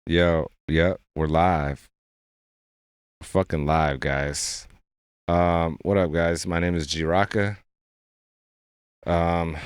Yo, yep, we're live. We're fucking live, guys. What up, guys? My name is G Rocka. Um,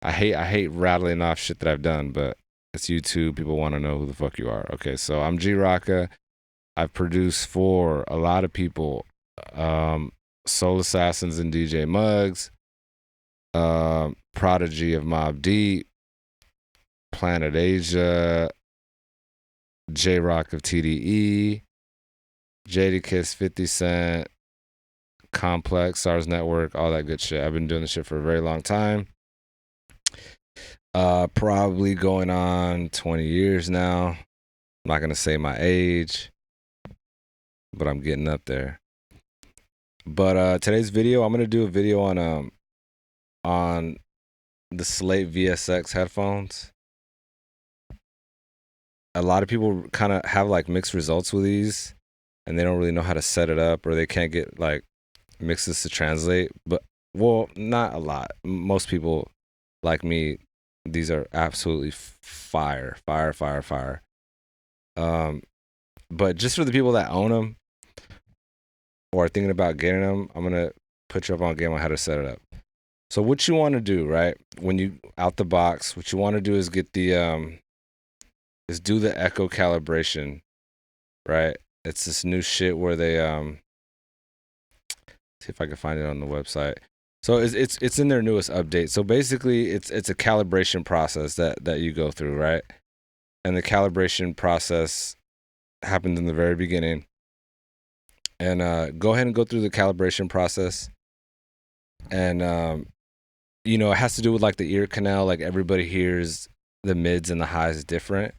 I hate rattling off shit that I've done, but it's YouTube. People want to know who the fuck you are. Okay, so I'm G Rocka. I've produced for a lot of people. Um, Soul Assassins and DJ Muggs. Prodigy of Mob Deep. Planet Asia. J Rock of TDE. Jadakiss, 50 Cent, Complex, SARS Network, all that good shit. I've been doing this shit for a very long time. Probably going on 20 years now. I'm not gonna say my age, but I'm getting up there. But today's video, I'm gonna do a video on the Slate VSX headphones. A lot of people kind of have like mixed results with these, and they don't really know how to set it up, or they can't get like mixes to translate. But well, not a lot. Most people like me, these are absolutely fire, fire, fire, fire. Um, but just for the people that own them or are thinking about getting them, I'm gonna put you up on game on how to set it up. So what you want to do, right? When you out the box, what you want to do is get the is do the echo calibration, right? It's this new shit where they see if I can find it on the website. So it's in their newest update. So basically, it's a calibration process that you go through, right? And the calibration process happened in the very beginning. And go ahead and go through the calibration process. And it has to do with like the ear canal. Like everybody hears the mids and the highs different,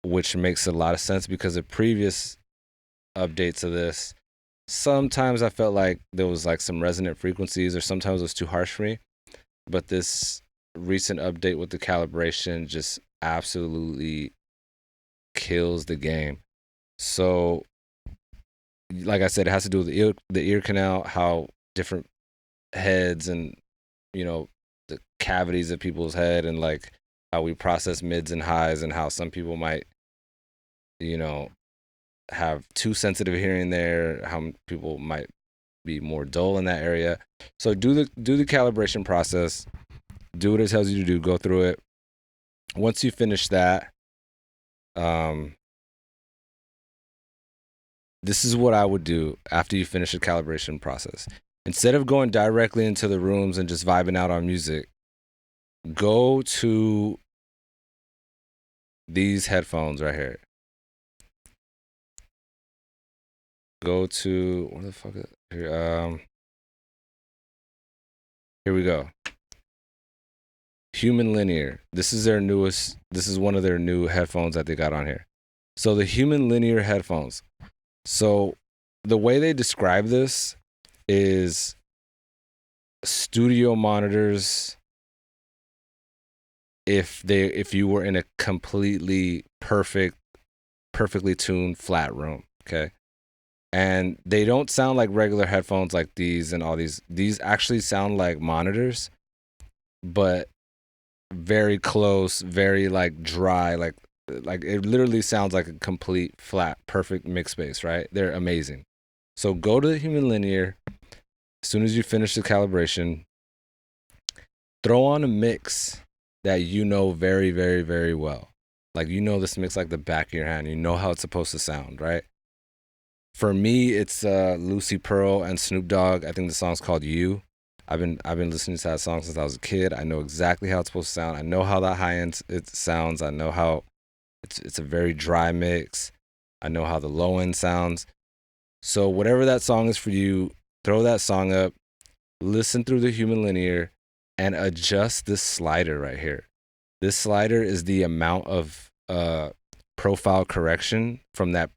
which makes a lot of sense because the previous updates of this, sometimes I felt like there was like some resonant frequencies, or sometimes it was too harsh for me. But this recent update with the calibration just absolutely kills the game. So, like I said, it has to do with the ear canal, how different heads and the cavities of people's head, and like how we process mids and highs, and how some people might you know have too sensitive hearing there, how people might be more dull in that area. So do the calibration process. Do what it tells you to do. Go through it. Once you finish that, um, this is what I would do after you finish the calibration process. Instead of going directly into the rooms and just vibing out on music, go to these headphones right here. Go to what the fuck is here? Here we go. Human Linear. This is their newest. This is one of their new headphones that they got on here. So the Human Linear headphones. So the way they describe this is studio monitors if you were in a completely perfectly tuned flat room, okay? And they don't sound like regular headphones like these and all these. These actually sound like monitors, but very close, very like dry, like it literally sounds like a complete flat perfect mix space, right? They're amazing. So go to the Human Linear as soon as you finish the calibration. Throw on a mix that you know very, very, very well. Like this mix like the back of your hand. You know how it's supposed to sound, right? For me, it's Lucy Pearl and Snoop Dogg. I think the song's called "You." I've been listening to that song since I was a kid. I know exactly how it's supposed to sound. I know how that high end it sounds. I know how it's a very dry mix. I know how the low end sounds. So whatever that song is for you, throw that song up, listen through the Human Linear, and adjust this slider right here. This slider is the amount of profile correction from that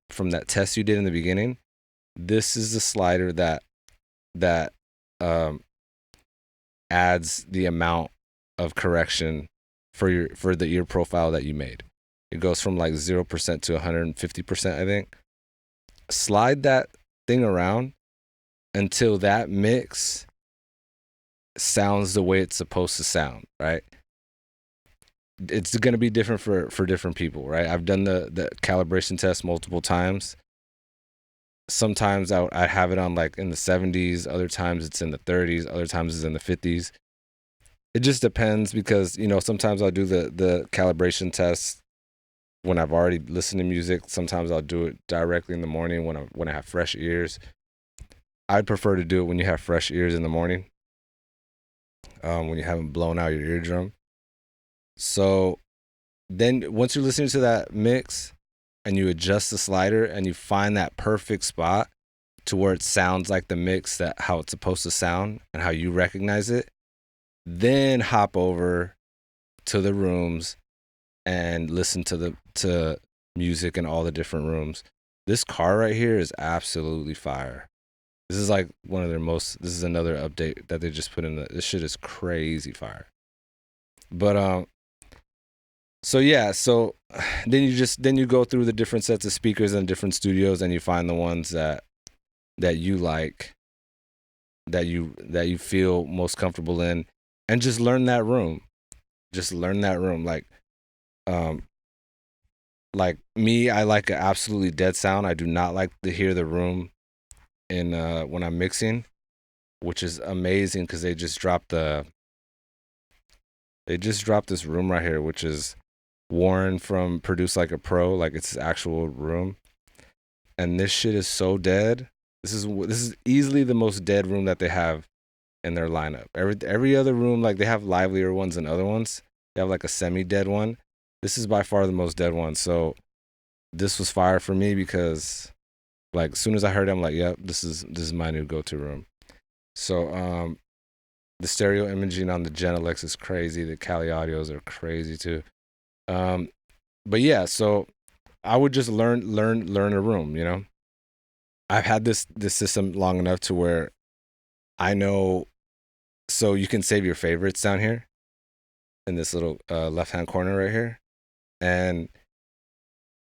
test you did in the beginning. This is the slider that um, adds the amount of correction for the ear profile that you made. It goes from like 0% to 150%, I think. Slide that thing around until that mix sounds the way it's supposed to sound, right? it's going to be different for different people, right? I've done the calibration test multiple times. Sometimes I have it on like in the 70s, other times it's in the 30s, other times it's in the 50s. It just depends because, sometimes I'll do the calibration test when I've already listened to music. Sometimes I'll do it directly in the morning when I have fresh ears. I'd prefer to do it when you have fresh ears in the morning, when you haven't blown out your eardrum. So then once you're listening to that mix and you adjust the slider and you find that perfect spot to where it sounds like the mix, that how it's supposed to sound and how you recognize it, then hop over to the rooms and listen to music in all the different rooms. This car right here is absolutely fire. This is like one of their most. This is another update that they just put in. This shit is crazy fire. But so yeah, so then you go through the different sets of speakers in different studios, and you find the ones that you like, that you feel most comfortable in, and just learn that room. Just learn that room. Um, like me, I like an absolutely dead sound. I do not like to hear the room in when I'm mixing, which is amazing because they just dropped this room right here, which is Warren from Produce Like a Pro, like it's his actual room. And this shit is so dead. This is easily the most dead room that they have in their lineup. Every other room, like they have livelier ones than other ones. They have like a semi-dead one. This is by far the most dead one. So this was fire for me because like as soon as I heard it, I'm like, yep, this is my new go-to room. So the stereo imaging on the Genelex is crazy. The Cali Audios are crazy too. Um, but yeah, so I would just learn a room. I've had this system long enough to where I know. So you can save your favorites down here in this little left hand corner right here, and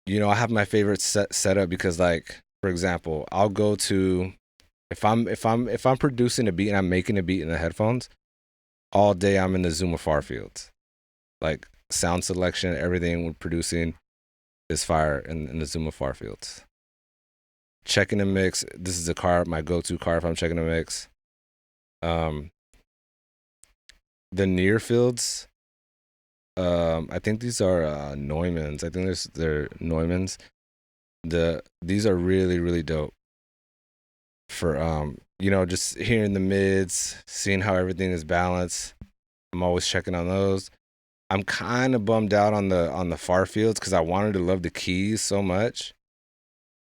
I have my favorites set up because, like, for example, I'll go to if I'm producing a beat and I'm making a beat in the headphones all day, I'm in the Zoom of far fields, like sound selection, everything we're producing is fire in the Zoom of far fields. Checking a mix, this is my go-to car if I'm checking a mix. Um, the near fields, I think these are Neumanns. I think they're Neumanns. These are really really dope for just hearing the mids, seeing how everything is balanced. I'm always checking on those. I'm kind of bummed out on the far fields because I wanted to love the keys so much.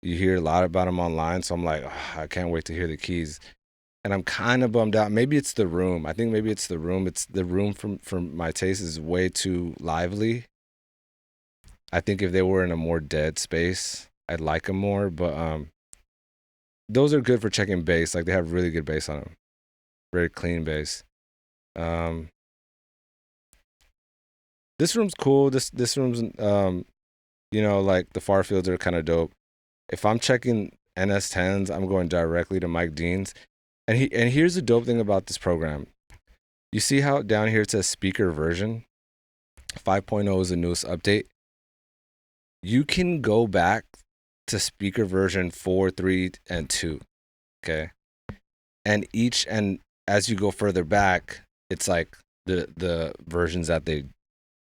You hear a lot about them online, so I'm like, "Ugh, I can't wait to hear the keys." And I'm kind of bummed out. Maybe it's the room. I think maybe it's the room. It's the room from my taste is way too lively. I think if they were in a more dead space, I'd like them more. But those are good for checking bass. Like they have really good bass on them, very clean bass. Um, this room's cool. This room's like the far fields are kind of dope. If I'm checking NS10s, I'm going directly to Mike Dean's. And here's the dope thing about this program. You see how down here it says speaker version? 5.0 is the newest update. You can go back to speaker version 4, 3, and 2. Okay. And as you go further back, it's like the versions that they,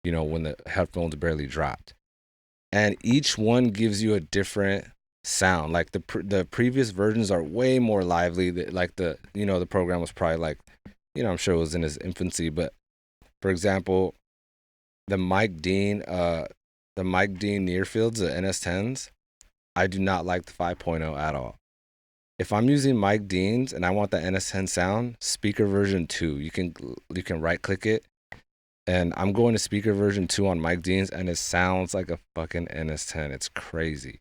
when the headphones barely dropped. And each one gives you a different sound. Like the previous versions are way more lively. Like the program was probably like, I'm sure it was in its infancy, but for example, the Mike Dean Nearfields, the NS10s, I do not like the 5.0 at all. If I'm using Mike Dean's and I want the NS10 sound, speaker version 2, you can right click it, and I'm going to speaker version 2 on Mike Dean's, and it sounds like a fucking NS10. It's crazy.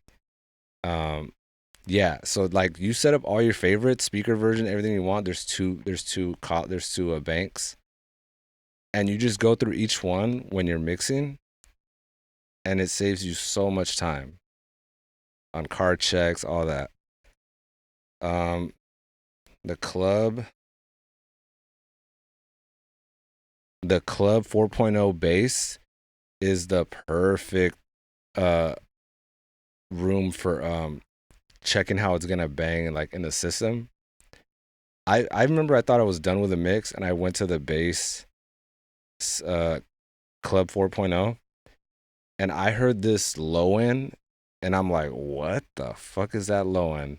Yeah, so like you set up all your favorites, speaker version, everything you want. There's two banks, and you just go through each one when you're mixing, and it saves you so much time on card checks, all that. Um, the club 4.0 bass is the perfect uh room for checking how it's gonna bang like in the system. I remember I thought I was done with the mix, and I went to the bass uh Club 4.0, and I heard this low end, and I'm like, what the fuck is that low end?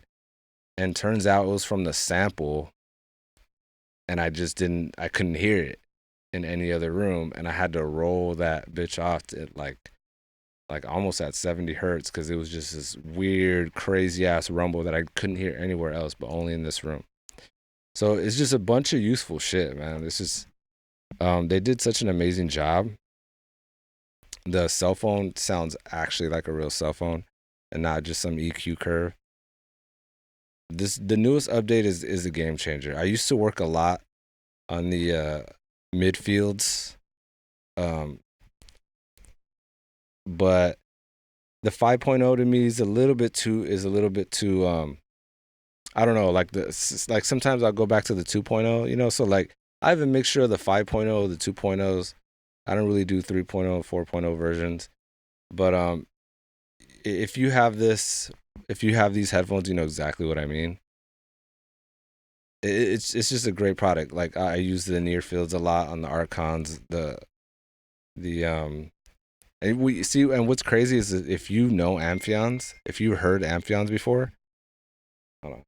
And turns out it was from the sample, and I couldn't hear it in any other room, and I had to roll that bitch off to like almost at 70 hertz because it was just this weird, crazy ass rumble that I couldn't hear anywhere else but only in this room. So it's just a bunch of useful shit, man. It's just they did such an amazing job. The cell phone sounds actually like a real cell phone and not just some EQ curve. The newest update is a game changer. I used to work a lot on the midfields, um, but the 5.0 to me is a little bit too I don't know, like like sometimes I'll go back to the 2.0, you know, so like I have a mixture of the 5.0, the 2.0s. I don't really do 3.0, 4.0 versions, but if you have if you have these headphones, you know exactly what I mean. It's just a great product. Like I use the near fields a lot on the Archons, the and we see, and what's crazy is that if you know Amphion's, if you heard Amphion's before, hold on.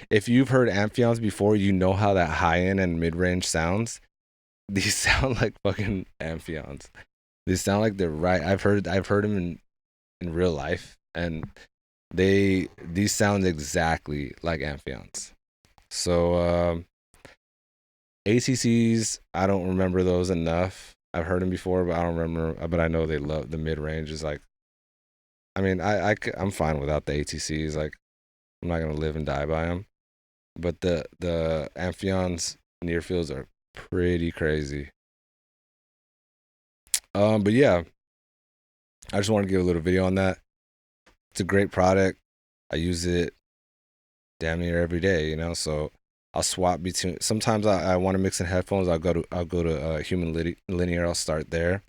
If you've heard Amphion's before, you know how that high end and mid range sounds. These sound like fucking Amphion's. These sound like they're right. I've heard them in real life, and these sound exactly like Amphion's. So ACCs, I don't remember those enough. I've heard them before, but I don't remember. But I know they love the mid range. Is like, I mean, I'm fine without the ATCs. Like, I'm not gonna live and die by them. But the Amphion's near fields are pretty crazy. But yeah, I just want to give a little video on that. It's a great product. I use it damn near every day, you know. So I'll swap between. Sometimes I want to mix in headphones. I'll go to Human Linear. I'll start there,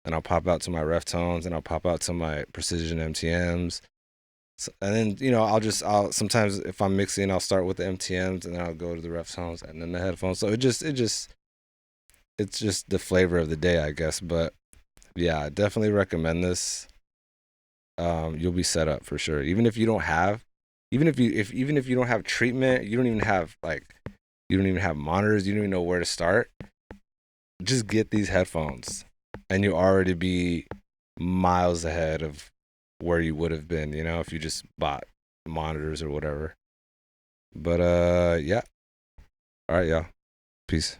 and I'll pop out to my ref tones, and I'll pop out to my precision MTM's. So, and then I'll sometimes if I'm mixing, I'll start with the MTM's, and then I'll go to the ref tones, and then the headphones. So it's just the flavor of the day, I guess. But yeah, I definitely recommend this. You'll be set up for sure. Even if you don't have, even if you don't have treatment, you don't even have monitors, you don't even know where to start. Just get these headphones, and you'll already be miles ahead of where you would have been, you know, if you just bought monitors or whatever. But yeah. All right, y'all. Peace.